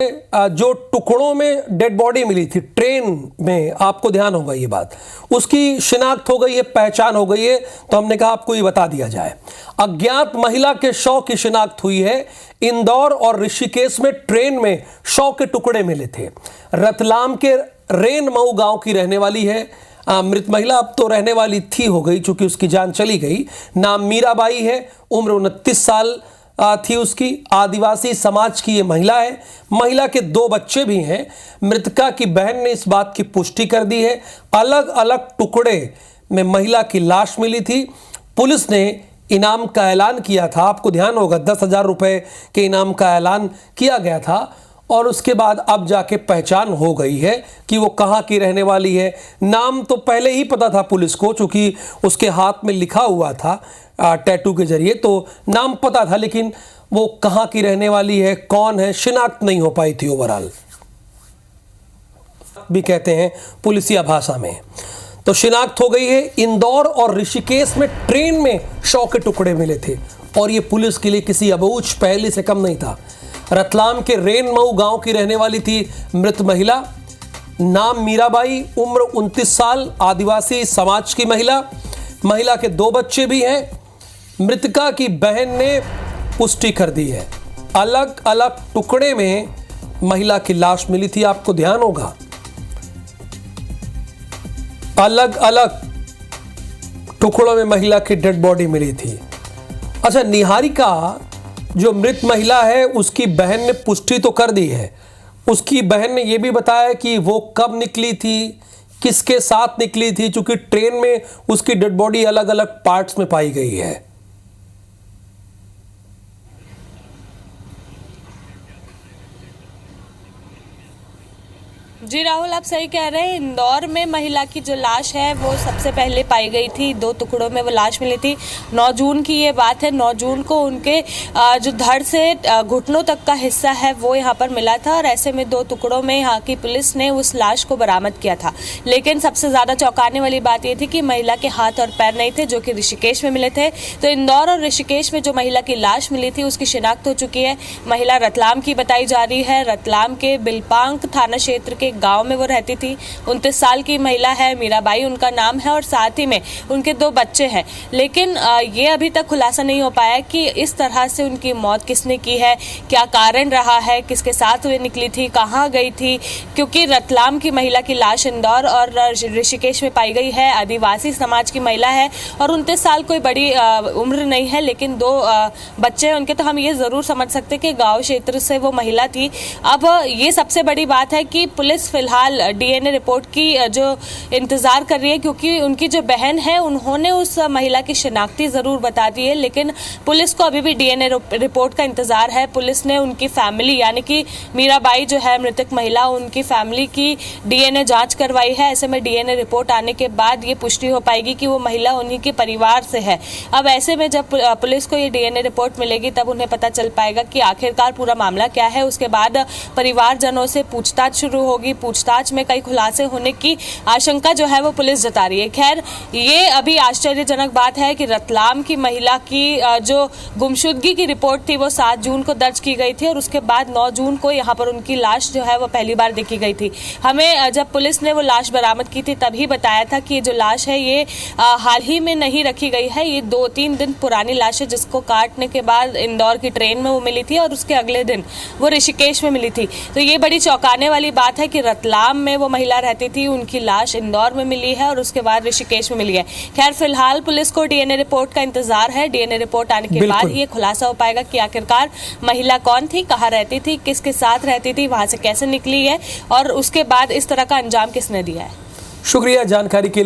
जो टुकड़ों में डेड बॉडी मिली थी ट्रेन में, आपको ध्यान होगा ये बात, उसकी शिनाख्त हो गई है, पहचान हो गई है, तो हमने कहा आपको ये बता दिया जाए। अज्ञात महिला के शव की शिनाख्त हुई है। इंदौर और ऋषिकेश में ट्रेन में शव के टुकड़े मिले थे। रतलाम के रेन मऊ गांव की रहने वाली है। मृत महिला अब तो रहने वाली थी, हो गई चूंकि उसकी जान चली गई। नाम मीराबाई है, उम्र 29 साल थी उसकी। आदिवासी समाज की ये महिला है। महिला के 2 बच्चे भी हैं। मृतका की बहन ने इस बात की पुष्टि कर दी है। अलग अलग टुकड़े में महिला की लाश मिली थी। पुलिस ने इनाम का ऐलान किया था, आपको ध्यान होगा 10,000 रुपए के इनाम का ऐलान किया गया था, और उसके बाद अब जाके पहचान हो गई है कि वो कहाँ की रहने वाली है। नाम तो पहले ही पता था पुलिस को, चूंकि उसके हाथ में लिखा हुआ था टैटू के जरिए, तो नाम पता था, लेकिन वो कहाँ की रहने वाली है, कौन है, शिनाख्त नहीं हो पाई थी ओवरऑल, भी कहते हैं पुलिसिया भाषा में। तो शिनाख्त हो गई है। इंदौर और ऋषिकेश में ट्रेन में शव के टुकड़े मिले थे, और ये पुलिस के लिए किसी अबूझ पहले से कम नहीं था। रतलाम के रेन मऊ गांव की रहने वाली थी मृत महिला। नाम मीराबाई, उम्र 29 साल, आदिवासी समाज की महिला। महिला के 2 बच्चे भी हैं। मृतका की बहन ने पुष्टि कर दी है। अलग अलग टुकड़े में महिला की लाश मिली थी, आपको ध्यान होगा, अलग अलग टुकड़ों में महिला की डेड बॉडी मिली थी। अच्छा, निहारिका जो मृत महिला है, उसकी बहन ने पुष्टि तो कर दी है। उसकी बहन ने यह भी बताया कि वो कब निकली थी, किसके साथ निकली थी, क्योंकि ट्रेन में उसकी डेड बॉडी अलग अलग पार्ट्स में पाई गई है। जी राहुल, आप सही कह रहे हैं। इंदौर में महिला की जो लाश है वो सबसे पहले पाई गई थी। 2 टुकड़ों में वो लाश मिली थी। 9 जून की ये बात है। 9 जून को उनके जो धड़ से घुटनों तक का हिस्सा है वो यहाँ पर मिला था, और ऐसे में 2 टुकड़ों में यहाँ की पुलिस ने उस लाश को बरामद किया था। लेकिन सबसे ज़्यादा चौंकाने वाली बात ये थी कि महिला के हाथ और पैर नहीं थे, जो कि ऋषिकेश में मिले थे। तो इंदौर और ऋषिकेश में जो महिला की लाश मिली थी उसकी शिनाख्त हो चुकी है। महिला रतलाम की बताई जा रही है। रतलाम के बिलपांक थाना क्षेत्र के गांव में वो रहती थी। 29 साल की महिला है, मीराबाई उनका नाम है, और साथ ही में उनके 2 बच्चे हैं। लेकिन ये अभी तक खुलासा नहीं हो पाया कि इस तरह से उनकी मौत किसने की है, क्या कारण रहा है, किसके साथ वे निकली थी, कहाँ गई थी, क्योंकि रतलाम की महिला की लाश इंदौर और ऋषिकेश में पाई गई है। आदिवासी समाज की महिला है और 29 साल कोई बड़ी उम्र नहीं है, लेकिन 2 बच्चे हैं उनके, तो हम ये जरूर समझ सकते हैं कि गाँव क्षेत्र से वो महिला थी। अब ये सबसे बड़ी बात है कि पुलिस फिलहाल डीएनए रिपोर्ट की जो इंतजार कर रही है, क्योंकि उनकी जो बहन है उन्होंने उस महिला की शिनाख्ती जरूर बता दी है, लेकिन पुलिस को अभी भी डीएनए रिपोर्ट का इंतजार है। पुलिस ने उनकी फैमिली, यानी कि मीराबाई जो है मृतक महिला, उनकी फैमिली की डीएनए जांच करवाई है। ऐसे में डीएनए रिपोर्ट आने के बाद ये पुष्टि हो पाएगी कि वो महिला उन्हीं के परिवार से है। अब ऐसे में जब पुलिस को ये डीएनए रिपोर्ट मिलेगी तब उन्हें पता चल पाएगा कि आखिरकार पूरा मामला क्या है। उसके बाद परिवारजनों से पूछताछ शुरू होगी। पूछताछ में कई खुलासे होने की आशंका जो है वो पुलिस जता रही है। खैर, ये अभी आश्चर्यजनक बात है कि रतलाम की महिला की जो गुमशुदगी की रिपोर्ट थी वो 7 जून को दर्ज की गई थी, और उसके बाद 9 जून को यहाँ पर उनकी लाश जो है वो पहली बार देखी गई थी। हमें जब पुलिस ने वो लाश बरामद की थी तभी बताया था कि ये जो लाश है ये हाल ही में नहीं रखी गई है, ये 2-3 दिन पुरानी लाश है, जिसको काटने के बाद इंदौर की ट्रेन में वो मिली थी और उसके अगले दिन वो ऋषिकेश में मिली थी। तो ये बड़ी चौंकाने वाली बात है कि रतलाम में वो महिला रहती थी, उनकी लाश इंदौर में मिली है और उसके बाद ऋषिकेश में मिली है। खैर, फिलहाल पुलिस को डीएनए रिपोर्ट का इंतजार है। डीएनए रिपोर्ट आने के बाद ये खुलासा हो पाएगा कि आखिरकार महिला कौन थी, कहाँ रहती थी, किसके साथ रहती थी, वहां से कैसे निकली है, और उसके बाद इस तरह का अंजाम किसने दिया है। शुक्रिया जानकारी के लिए।